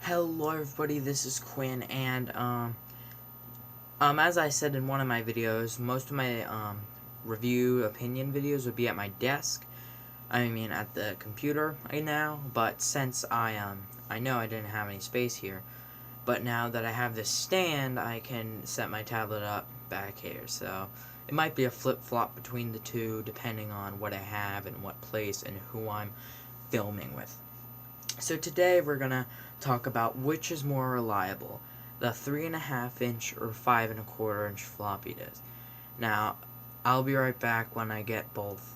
Hello everybody, this is Quinn, and as I said in one of my videos, most of my review opinion videos would be at my desk. I mean at the computer right now, but since I know I didn't have any space here, but now that I have this stand, I can set my tablet up back here. So it might be a flip-flop between the two depending on what I have and what place and who I'm filming with. So today we're gonna talk about which is more reliable, the 3.5-inch or 5.25-inch floppy disk. Now, I'll be right back when I get both.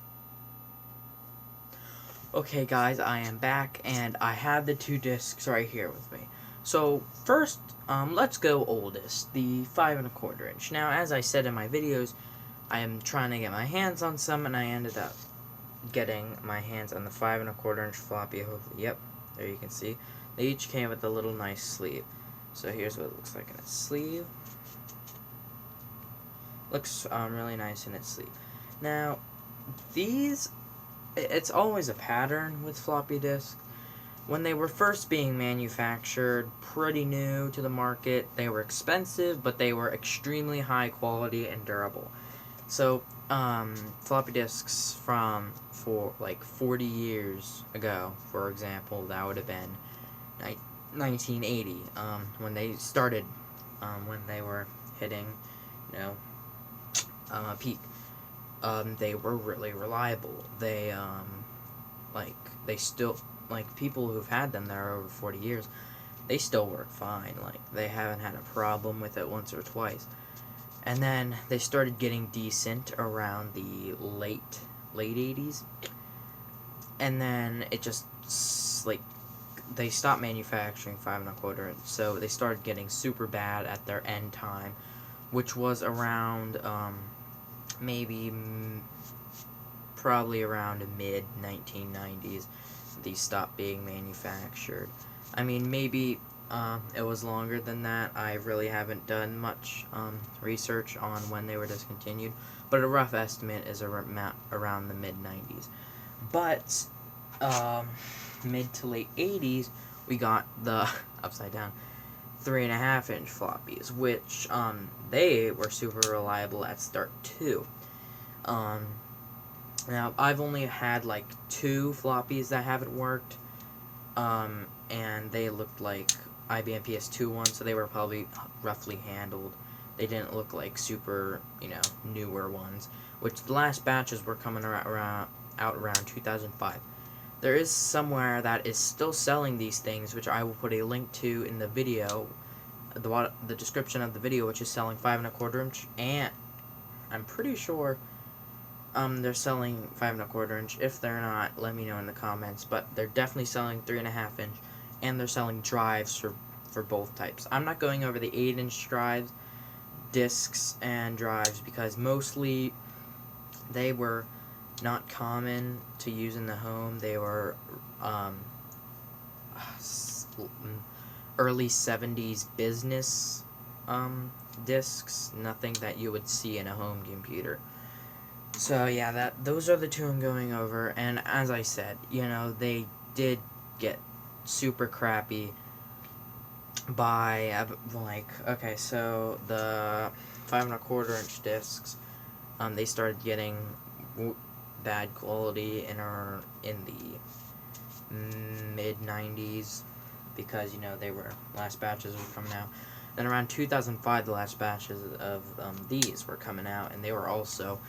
Okay guys, I am back and I have the two discs right here with me. So first, let's go oldest, the 5.25-inch. Now, as I said in my videos, I am trying to get my hands on some, and I ended up getting my hands on the 5.25-inch floppy. Hopefully, yep. There you can see. They each came with a little nice sleeve. So here's what it looks like in its sleeve. Looks really nice in its sleeve. Now, these, it's always a pattern with floppy disks. When they were first being manufactured, pretty new to the market, they were expensive, but they were extremely high quality and durable. So, floppy disks for like 40 years ago, for example, that would have been 1980, when they started, when they were hitting, a peak. They were really reliable. They still, people who've had them there over 40 years, they still work fine. Like, they haven't had a problem with it once or twice. And then they started getting decent around the late 80s. And then it just, they stopped manufacturing 5.25, so they started getting super bad at their end time, which was around, probably around mid-1990s. These stopped being manufactured. I mean, maybe it was longer than that. I really haven't done much research on when they were discontinued, but a rough estimate is around the mid-90s. But mid to late 80s, we got the upside down 3.5-inch floppies, which they were super reliable at start too. Now, I've only had like 2 floppies that haven't worked, and they looked like IBM PS2 ones, so they were probably roughly handled. They didn't look like super, newer ones, which the last batches were coming out around 2005. There is somewhere that is still selling these things, which I will put a link to in the video, the description of the video, which is selling 5.25-inch, and I'm pretty sure they're selling 5.25-inch. If they're not, let me know in the comments. But they're definitely selling 3.5-inch, and they're selling drives for both types. I'm not going over the 8-inch drives, discs, and drives, because mostly they were not common to use in the home. They were early 70s business discs, nothing that you would see in a home computer. So yeah, those are the two I'm going over, and as I said, they did get super crappy by okay, so the 5.25-inch discs, they started getting bad quality in the mid-90s, because they were, last batches were coming out. Then around 2005, the last batches of these were coming out, and they were also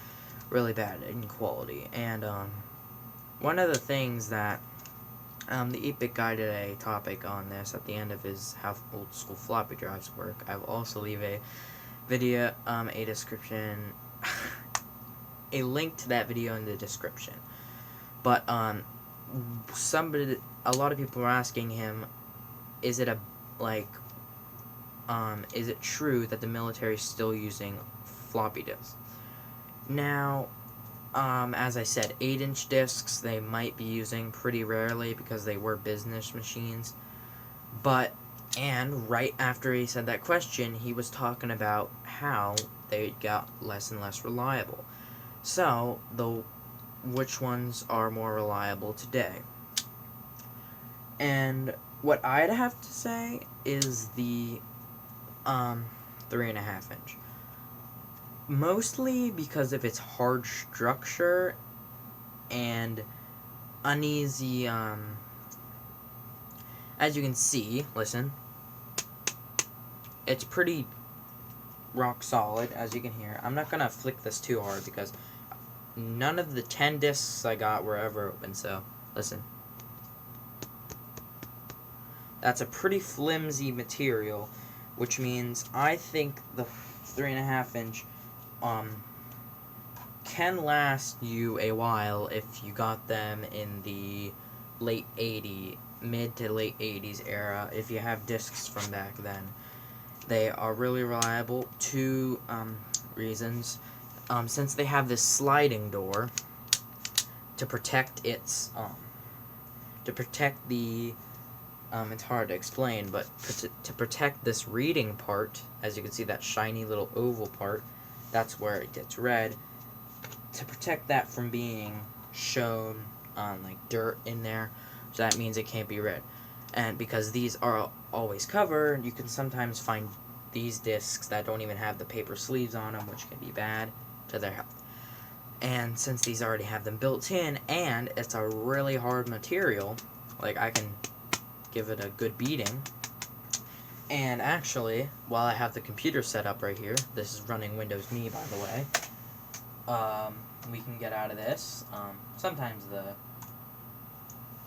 really bad in quality. And one of the things that the 8-Bit guy did a topic on this at the end of his how old school floppy drives work. I will also leave a video, a description, a link to that video in the description. But a lot of people were asking him, is it is it true that the military is still using floppy disks? Now, as I said, 8-inch discs they might be using pretty rarely because they were business machines. And right after he said that question, he was talking about how they got less and less reliable. So, which ones are more reliable today? And what I'd have to say is the 3.5 inch. Mostly because of its hard structure and uneasy, as you can see, listen, it's pretty rock solid, as you can hear. I'm not gonna flick this too hard because none of the 10 discs I got were ever open, so listen. That's a pretty flimsy material, which means I think the 3.5 inch can last you a while if you got them in the mid to late 80s era. If you have discs from back then, they are really reliable. Two reasons. Since they have this sliding door to protect its it's hard to explain, but to protect this reading part, as you can see, that shiny little oval part, that's where it gets read. To protect that from being shown on like dirt in there, so that means it can't be read. And because these are always covered, you can sometimes find these discs that don't even have the paper sleeves on them, which can be bad to their health. And since these already have them built in, and it's a really hard material, like I can give it a good beating. And actually, while I have the computer set up right here, this is running Windows Me, by the way, we can get out of this.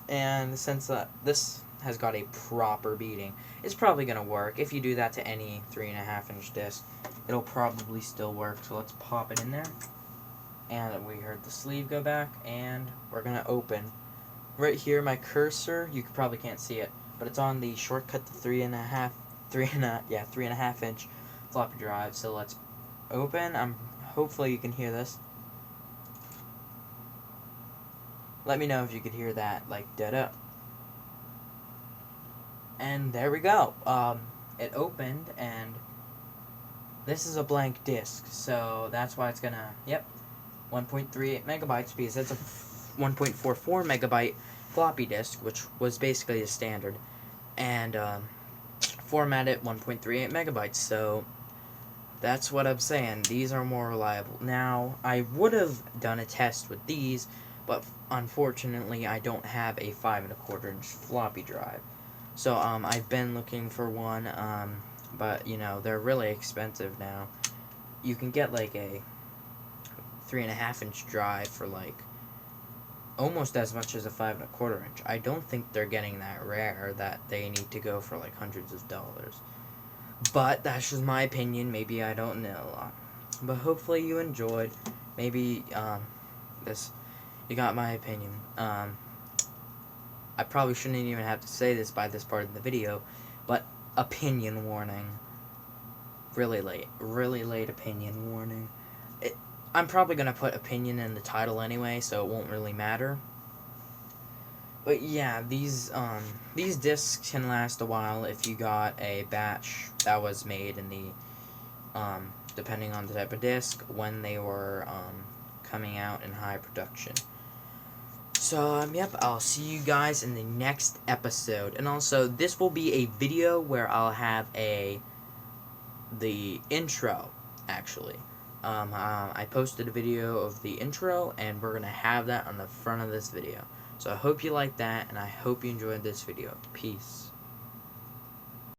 And since this has got a proper beating, it's probably going to work. If you do that to any 3.5 inch disc, it'll probably still work. So let's pop it in there. And we heard the sleeve go back, and we're going to open. Right here, my cursor, you probably can't see it, but it's on the shortcut to 3.5 inch floppy drive. So let's open. Hopefully you can hear this. Let me know if you could hear that, like, da-da. And there we go. It opened, and this is a blank disk, so that's why it's gonna, 1.38 megabytes, because that's a 1.44 megabyte floppy disk, which was basically the standard, and formatted 1.38 megabytes, so that's what I'm saying. These are more reliable. Now, I would have done a test with these, but unfortunately, I don't have a 5.25 inch floppy drive. So, I've been looking for one, but, you know, they're really expensive now. You can get, like, a 3.5 inch drive for, like, almost as much as a 5.25 inch. I don't think they're getting that rare that they need to go for, like, hundreds of dollars. But that's just my opinion. Maybe I don't know. But hopefully you enjoyed. Maybe, you got my opinion. I probably shouldn't even have to say this by this part of the video, but opinion warning. Really late opinion warning. I'm probably going to put opinion in the title anyway, so it won't really matter. But yeah, these discs can last a while if you got a batch that was made in the, depending on the type of disc, when they were coming out in high production. So, yep, I'll see you guys in the next episode. And also, this will be a video where I'll have the intro, actually. I posted a video of the intro, and we're going to have that on the front of this video. So I hope you like that, and I hope you enjoyed this video. Peace.